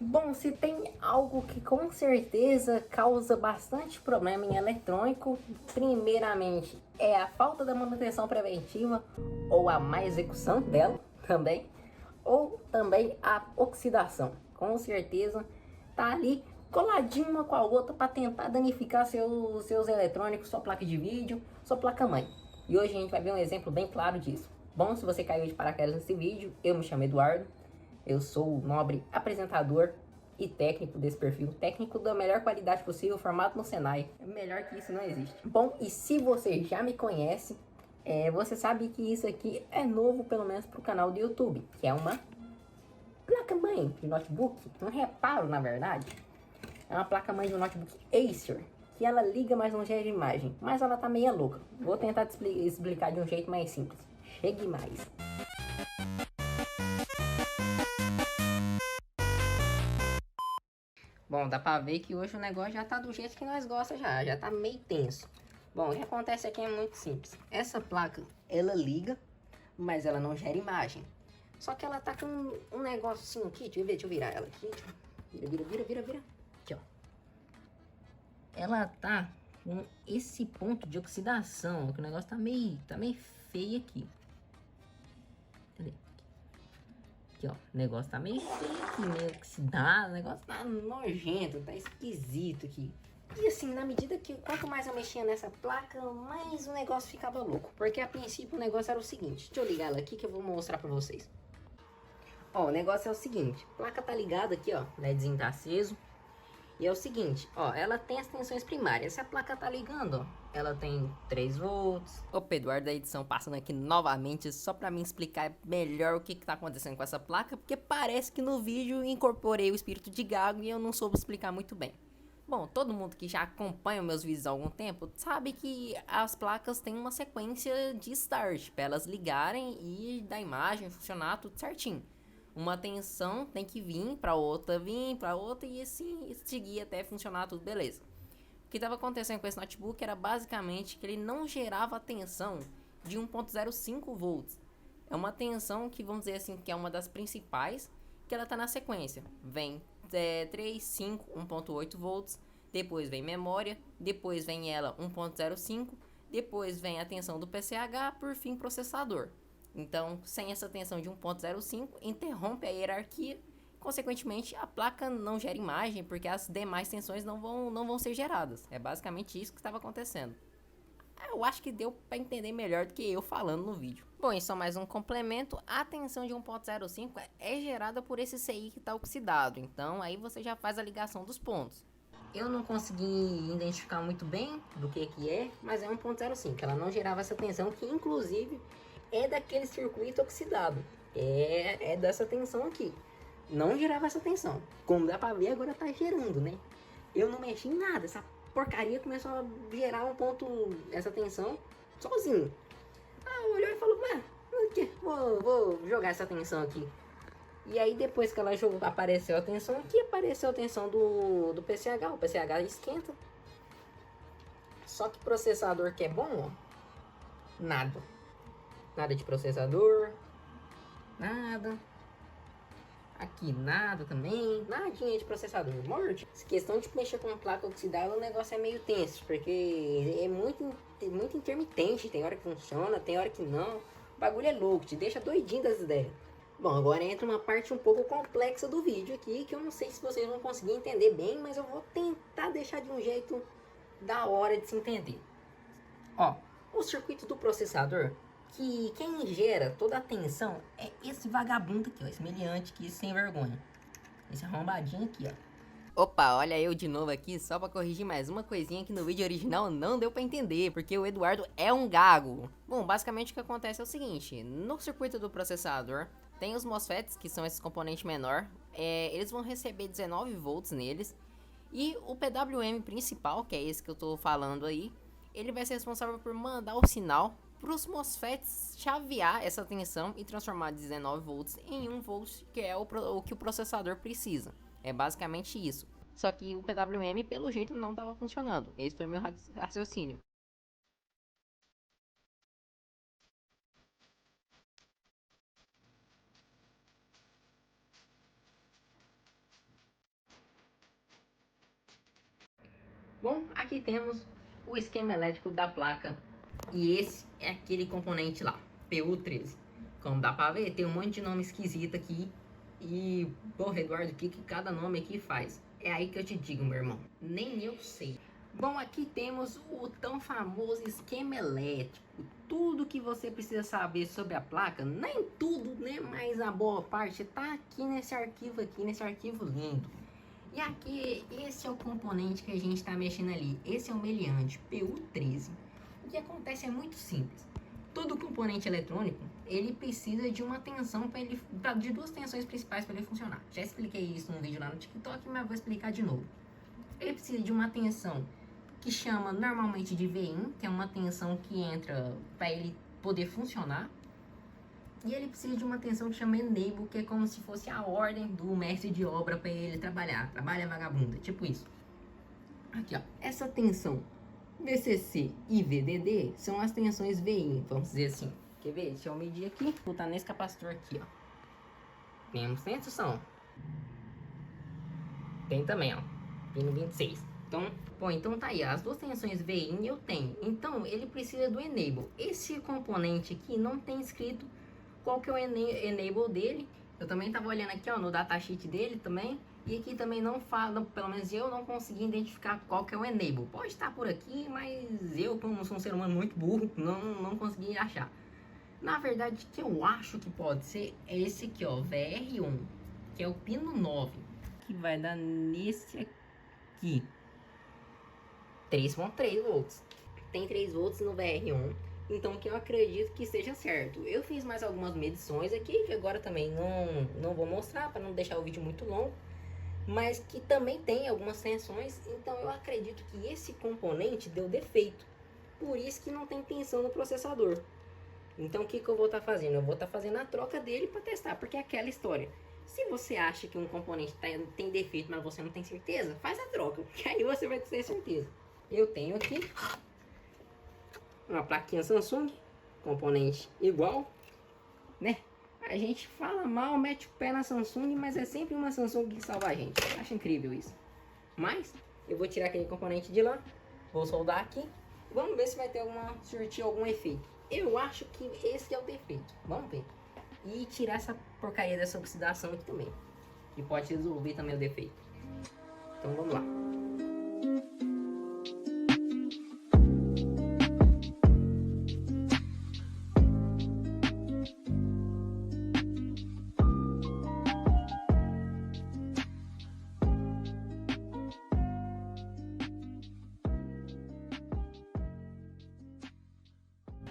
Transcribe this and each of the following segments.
Bom, se tem algo que com certeza causa bastante problema em eletrônico, primeiramente é a falta da manutenção preventiva ou a má execução dela também, ou também a oxidação. Com certeza tá ali coladinho uma com a outra para tentar danificar seus eletrônicos, sua placa de vídeo, sua placa-mãe. E hoje a gente vai ver um exemplo bem claro disso. Bom, se você caiu de paraquedas nesse vídeo, eu me chamo Eduardo. Eu sou o nobre apresentador e técnico desse perfil, técnico da melhor qualidade possível, formado no Senai. Melhor que isso não existe. Bom, e se você já me conhece, você sabe que isso aqui é novo, pelo menos para o canal do YouTube, que é uma placa-mãe de notebook, um reparo na verdade. É uma placa-mãe de um notebook Acer, que ela liga, mas não gera imagem, mas ela tá meio louca. Vou tentar te explicar de um jeito mais simples. Chegue mais. Bom, dá pra ver que hoje o negócio já tá do jeito que nós gosta já tá meio tenso. Bom, o que acontece aqui é muito simples. Essa placa, ela liga, mas ela não gera imagem. Só que ela tá com um negocinho aqui, deixa eu virar ela aqui. Vira. Aqui, ó. Ela tá com esse ponto de oxidação, que o negócio tá meio feio aqui. Cadê? Aqui, ó, o negócio tá meio feio aqui, meio oxidado, o negócio tá nojento, tá esquisito aqui. E assim, na medida que quanto mais eu mexia nessa placa, mais o negócio ficava louco. Porque a princípio o negócio era o seguinte, deixa eu ligar ela aqui que eu vou mostrar pra vocês. Ó, o negócio é o seguinte, a placa tá ligada aqui, ó, o LEDzinho tá aceso. E é o seguinte, ó, ela tem as tensões primárias. Se a placa tá ligando, ó, ela tem 3 volts. Opa, Eduardo da edição passando aqui novamente só pra me explicar melhor o que tá acontecendo com essa placa, porque parece que no vídeo incorporei o espírito de gago e eu não soube explicar muito bem. Bom, todo mundo que já acompanha meus vídeos há algum tempo sabe que as placas têm uma sequência de start para elas ligarem e da imagem funcionar tudo certinho. Uma tensão tem que vir para outra e assim seguir até funcionar tudo beleza. O que estava acontecendo com esse notebook era basicamente que ele não gerava tensão de 1.05 volts. É uma tensão que vamos dizer assim que é uma das principais, que ela está na sequência. Vem 3, 5, 1.8 volts, depois vem memória, depois vem ela 1.05, depois vem a tensão do PCH, por fim processador. Então, sem essa tensão de 1.05, interrompe a hierarquia, consequentemente a placa não gera imagem, porque as demais tensões não vão ser geradas. É basicamente isso que estava acontecendo. Eu acho que deu para entender melhor do que eu falando no vídeo. Bom, e só mais um complemento, a tensão de 1.05 é gerada por esse CI que está oxidado, então aí você já faz a ligação dos pontos. Eu não consegui identificar muito bem do que é, mas é 1.05, ela não gerava essa tensão, que inclusive é daquele circuito oxidado, é dessa tensão aqui. Não gerava essa tensão, como dá pra ver agora tá gerando, né? Eu não mexi em nada, essa porcaria começou a gerar essa tensão sozinho. Olhou e falou, vou jogar essa tensão aqui. E aí depois que ela jogou, apareceu a tensão aqui, apareceu a tensão do PCH, o PCH esquenta. Só que processador que é bom, ó, nada. Nada de processador, nada. Aqui nada também, nadinha de processador, morte. Essa questão de mexer com placa oxidada, o negócio é meio tenso, porque é muito intermitente, tem hora que funciona, tem hora que não. O bagulho é louco, te deixa doidinho das ideias. Bom, agora entra uma parte um pouco complexa do vídeo aqui, que eu não sei se vocês vão conseguir entender bem, mas eu vou tentar deixar de um jeito da hora de se entender. Ó, o circuito do processador, que quem gera toda a tensão é esse vagabundo aqui, ó, esse meliante aqui, sem vergonha. Esse arrombadinho aqui, ó. Opa, olha eu de novo aqui, só pra corrigir mais uma coisinha que no vídeo original não deu pra entender, porque o Eduardo é um gago. Bom, basicamente o que acontece é o seguinte, no circuito do processador, tem os MOSFETs, que são esses componentes menor, eles vão receber 19 volts neles, e o PWM principal, que é esse que eu tô falando aí, ele vai ser responsável por mandar o sinal para os MOSFETs chavear essa tensão e transformar 19 volts em 1 volt, que é o que o processador precisa. É basicamente isso. Só que o PWM, pelo jeito, não estava funcionando. Esse foi meu raciocínio. Bom, aqui temos o esquema elétrico da placa. E esse é aquele componente lá, PU13. Como dá pra ver, tem um monte de nome esquisito aqui. E, porra, Eduardo, o que cada nome aqui faz? É aí que eu te digo, meu irmão. Nem eu sei. Bom, aqui temos o tão famoso esquema elétrico. Tudo que você precisa saber sobre a placa, nem tudo, né? Mas a boa parte tá aqui, nesse arquivo lindo. E aqui, esse é o componente que a gente está mexendo ali. Esse é o meliante PU13. O que acontece é muito simples. Todo componente eletrônico, ele precisa de uma tensão de duas tensões principais para ele funcionar. Já expliquei isso num vídeo lá no TikTok, mas vou explicar de novo. Ele precisa de uma tensão que chama normalmente de Vin, que é uma tensão que entra para ele poder funcionar. E ele precisa de uma tensão que chama enable, que é como se fosse a ordem do mestre de obra para ele trabalhar. Trabalha, vagabunda, tipo isso. Aqui, ó. Essa tensão VCC e VDD são as tensões VI, vamos dizer assim. Quer ver? Deixa eu medir aqui. Vou botar nesse capacitor aqui, ó. Temos tensão. Tem também, ó. Pino 26. Então tá aí, as duas tensões VI eu tenho. Então ele precisa do enable. Esse componente aqui não tem escrito qual que é o enable dele. Eu também tava olhando aqui, ó, no datasheet dele também. E aqui também não fala, pelo menos eu não consegui identificar qual que é o enable. Pode estar por aqui, mas eu, como sou um ser humano muito burro, não consegui achar. Na verdade, o que eu acho que pode ser é esse aqui, ó, VR1, que é o pino 9, que vai dar nesse aqui. 3.3 volts. Tem 3 volts no VR1. Então que eu acredito que seja certo. Eu fiz mais algumas medições aqui, que agora também não vou mostrar para não deixar o vídeo muito longo. Mas que também tem algumas tensões. Então eu acredito que esse componente deu defeito. Por isso que não tem tensão no processador. Então o que eu vou estar fazendo? Eu vou estar fazendo a troca dele para testar. Porque é aquela história. Se você acha que um componente tem defeito, mas você não tem certeza, faz a troca. Que aí você vai ter certeza. Eu tenho aqui uma plaquinha Samsung, componente igual, né? A gente fala mal, mete o pé na Samsung, mas é sempre uma Samsung que salva a gente. Acho incrível isso. Mas eu vou tirar aquele componente de lá, vou soldar aqui, vamos ver se vai ter surtir algum efeito. Eu acho que esse é o defeito. Vamos ver. E tirar essa porcaria dessa oxidação aqui também, que pode resolver também o defeito. Então vamos lá.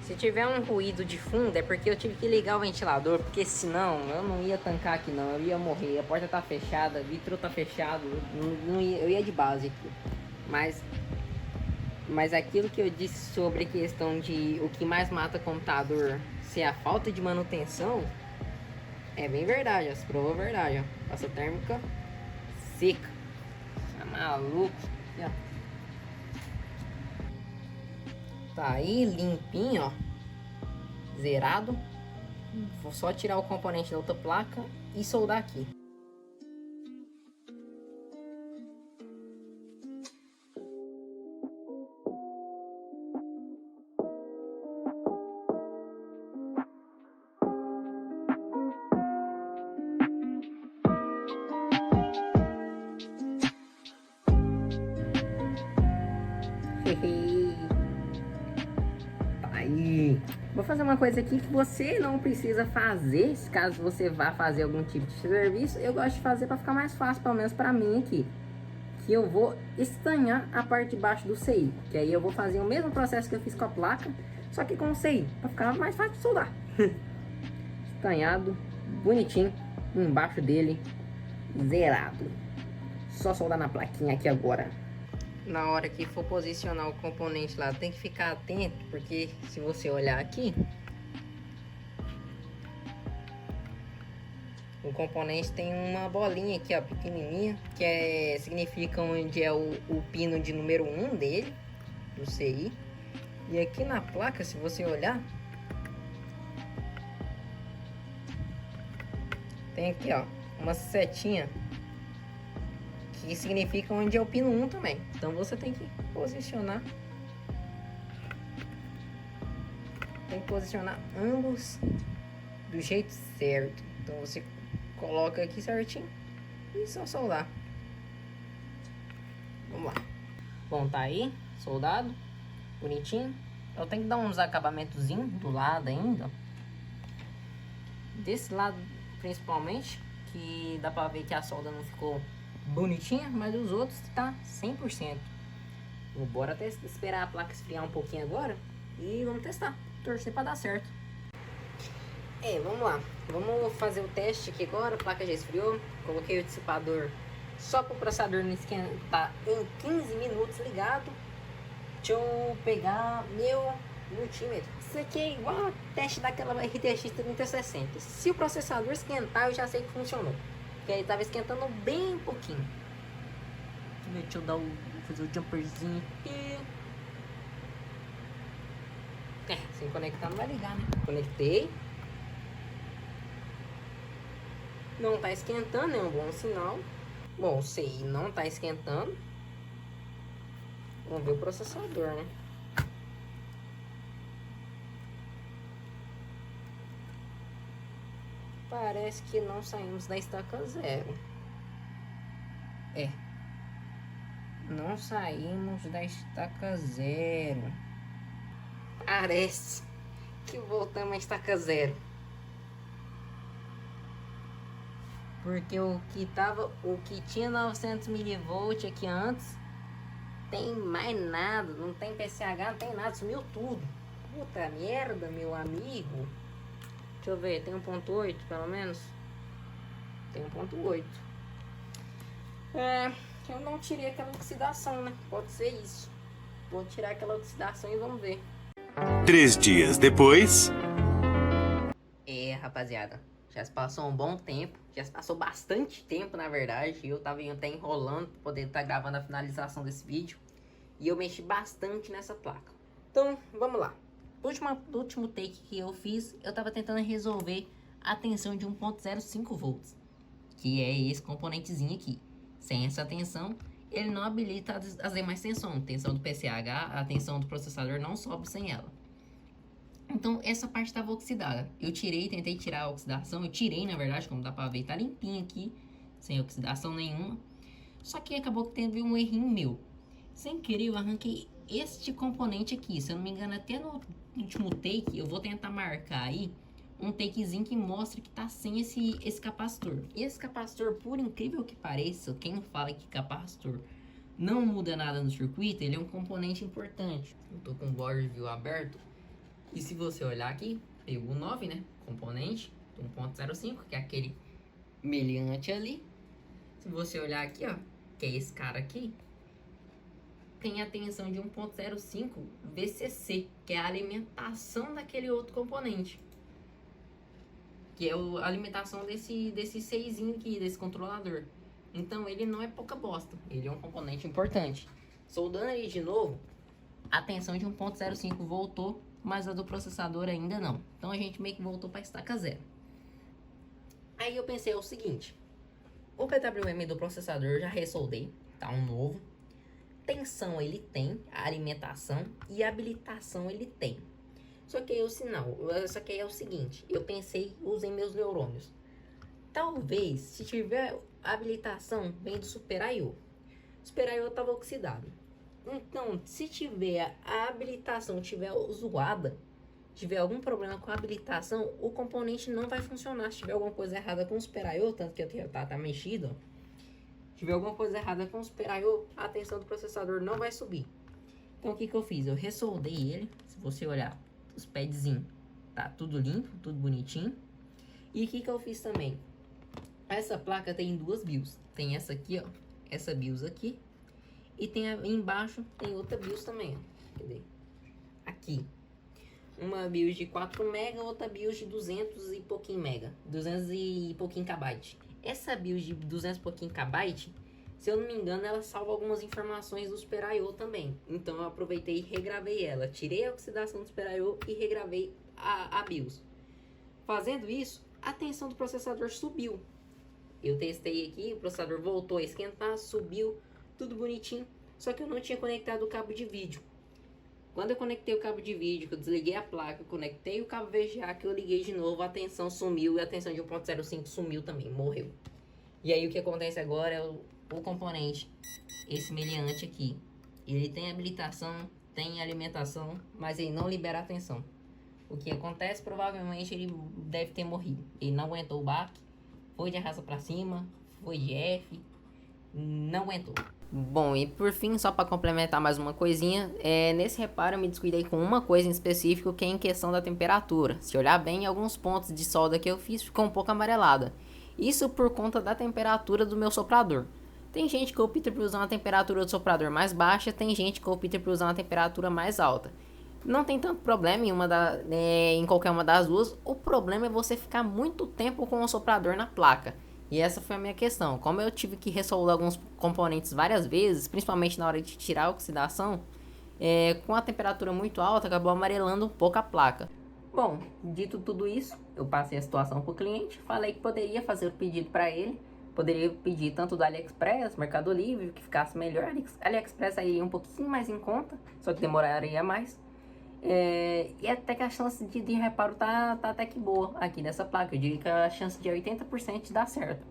Se tiver um ruído de fundo é porque eu tive que ligar o ventilador, porque senão eu não ia tancar aqui não, eu ia morrer. A porta tá fechada, o vidro tá fechado, eu ia de base aqui. Mas aquilo que eu disse sobre a questão de o que mais mata computador ser a falta de manutenção, é bem verdade, essa prova é verdade, ó. Passa térmica seca. Tá maluco? Aqui, ó. Tá aí, limpinho, ó. Zerado. Vou só tirar o componente da outra placa e soldar aqui. Aí, vou fazer uma coisa aqui que você não precisa fazer, caso você vá fazer algum tipo de serviço. Eu gosto de fazer para ficar mais fácil, pelo menos para mim aqui. Que eu vou estanhar a parte de baixo do CI, que aí eu vou fazer o mesmo processo que eu fiz com a placa, só que com o CI, para ficar mais fácil de soldar. Estanhado, bonitinho, embaixo dele, zerado. Só soldar na plaquinha aqui agora. Na hora que for posicionar o componente lá, tem que ficar atento, porque se você olhar aqui, o componente tem uma bolinha aqui, ó, pequenininha, que significa onde é o pino de número 1 dele, do CI. E aqui na placa, se você olhar, tem aqui, ó, uma setinha que significa onde é o pino 1 também. Então você tem que posicionar. Tem que posicionar ambos do jeito certo. Então você coloca aqui certinho e só soldar. Vamos lá. Bom, tá aí, soldado, bonitinho. Eu tenho que dar uns acabamentozinhos do lado ainda. Desse lado principalmente, que dá pra ver que a solda não ficou bonitinha, mas os outros tá 100%. Bora até esperar a placa esfriar um pouquinho agora e vamos testar, torcer pra dar certo. Vamos lá, vamos fazer o teste aqui agora. A placa já esfriou, coloquei o dissipador só para o processador não esquentar em 15 minutos ligado. Deixa eu pegar meu multímetro. Isso aqui é igual ao teste daquela RTX 3060. Se o processador esquentar, eu já sei que funcionou, porque ele estava esquentando bem pouquinho. Deixa eu dar fazer o jumperzinho aqui. Sem conectar não vai ligar, né? Conectei. Não tá esquentando, é um bom sinal. Bom, sei, não tá esquentando. Vamos ver o processador, né? Parece que não saímos da estaca zero. Não saímos da estaca zero. Parece que voltamos à estaca zero. Porque o que tinha 900 mV aqui antes, tem mais nada, não tem PCH, não tem nada, sumiu tudo. Puta merda, meu amigo. Deixa eu ver, tem 1.8 pelo menos? Tem 1.8. Eu não tirei aquela oxidação, né? Pode ser isso. Vou tirar aquela oxidação e vamos ver. 3 dias depois. Rapaziada, já se passou um bom tempo. Já se passou bastante tempo, na verdade. Eu tava até enrolando pra poder estar gravando a finalização desse vídeo. E eu mexi bastante nessa placa. Então, vamos lá. No último take que eu fiz, eu tava tentando resolver a tensão de 1.05 volts. Que é esse componentezinho aqui. Sem essa tensão, ele não habilita as demais tensões. Tensão do PCH, a tensão do processador não sobe sem ela. Então, essa parte estava oxidada. Eu tentei tirar a oxidação. Eu tirei, na verdade, como dá pra ver, tá limpinho aqui. Sem oxidação nenhuma. Só que acabou que teve um errinho meu. Sem querer, eu arranquei este componente aqui. Se eu não me engano, até no último take, eu vou tentar marcar aí um takezinho que mostra que tá sem esse capacitor. E esse capacitor, por incrível que pareça, quem fala que capacitor não muda nada no circuito, ele é um componente importante. Eu tô com o board view aberto. E se você olhar aqui, pegou o 9, né? Componente do 1.05, que é aquele meliante ali. Se você olhar aqui, ó, que é esse cara aqui, tem a tensão de 1.05 VCC, que é a alimentação daquele outro componente. Que é a alimentação desse 6zinho aqui, desse controlador. Então ele não é pouca bosta, ele é um componente importante. Soldando ele de novo, a tensão de 1.05 voltou, mas a do processador ainda não. Então a gente meio que voltou para estaca zero. Aí eu pensei o seguinte: o PWM do processador eu já ressoldei, tá um novo. Tensão ele tem, a alimentação e a habilitação ele tem. Só que aí é o seguinte, eu pensei, usei meus neurônios. Talvez, se tiver habilitação, vem do Super I/O. O Super I/O estava oxidado. Então, se tiver a habilitação tiver zoada, tiver algum problema com a habilitação, o componente não vai funcionar. Se tiver alguma coisa errada com o Super I/O, tanto que tá mexido, se tiver alguma coisa errada com o Super I/O, a tensão do processador não vai subir. Então, o que eu fiz? Eu ressoldei ele. Se você olhar os padzinhos, tá tudo limpo, tudo bonitinho. E o que eu fiz também? Essa placa tem duas BIOS. Tem essa aqui, ó. Essa BIOS aqui. E tem embaixo, tem outra BIOS também, ó. Cadê? Aqui. Uma BIOS de 4 MB, outra BIOS de 200 e pouquinho MB. 200 e pouquinho KB. Essa BIOS de 200 e pouquinho KB, se eu não me engano, ela salva algumas informações do Super I/O também. Então eu aproveitei e regravei ela. Tirei a oxidação do Super I/O e regravei a BIOS. Fazendo isso, a tensão do processador subiu. Eu testei aqui, o processador voltou a esquentar, subiu, tudo bonitinho. Só que eu não tinha conectado o cabo de vídeo. Quando eu conectei o cabo de vídeo, que eu desliguei a placa, conectei o cabo VGA, que eu liguei de novo, a tensão sumiu e a tensão de 1.05 sumiu também, morreu. E aí o que acontece agora é o componente, esse meliante aqui. Ele tem habilitação, tem alimentação, mas ele não libera a tensão. O que acontece, provavelmente ele deve ter morrido. Ele não aguentou o baque, foi de arrasta pra cima, foi de F, não aguentou. Bom, e por fim, só para complementar mais uma coisinha, nesse reparo eu me descuidei com uma coisa em específico, que é em questão da temperatura. Se olhar bem, alguns pontos de solda que eu fiz ficou um pouco amarelada. Isso por conta da temperatura do meu soprador. Tem gente que opta por usar uma temperatura do soprador mais baixa, tem gente que opta por usar uma temperatura mais alta. Não tem tanto problema em qualquer uma das duas. O problema é você ficar muito tempo com o soprador na placa. E essa foi a minha questão. Como eu tive que ressoldar alguns componentes várias vezes, principalmente na hora de tirar a oxidação, com a temperatura muito alta, acabou amarelando um pouco a placa. Bom, dito tudo isso, eu passei a situação para o cliente, falei que poderia fazer o pedido para ele. Poderia pedir tanto do AliExpress, Mercado Livre, que ficasse melhor. AliExpress sairia um pouquinho mais em conta, só que demoraria mais. E até que a chance de reparo tá até que boa aqui nessa placa. Eu diria que a chance de 80% de dar certo.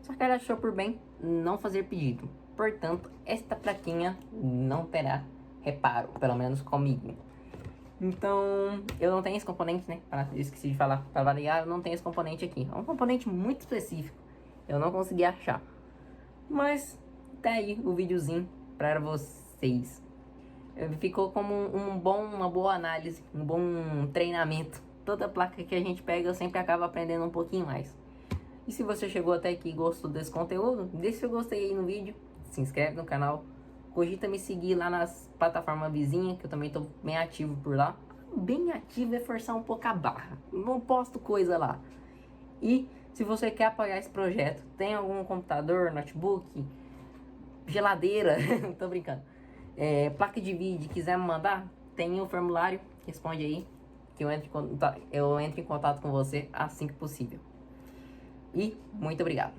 Só que ela achou por bem não fazer pedido. Portanto, esta plaquinha não terá reparo, pelo menos comigo. Então, eu não tenho esse componente, né? Eu esqueci de falar. Para variar, eu não tenho esse componente aqui. É um componente muito específico. Eu não consegui achar. Mas tá aí o videozinho para vocês. Ficou como uma boa análise, um bom treinamento. Toda placa que a gente pega, eu sempre acabo aprendendo um pouquinho mais. E se você chegou até aqui e gostou desse conteúdo, deixa seu gostei aí no vídeo, se inscreve no canal, cogita me seguir lá nas plataformas vizinhas, que eu também tô bem ativo por lá. Bem ativo é forçar um pouco a barra, não posto coisa lá. E se você quer apoiar esse projeto, tem algum computador, notebook, geladeira, tô brincando, placa de vídeo, quiser me mandar, tem o formulário, responde aí, que eu entro em contato com você assim que possível. E muito obrigado.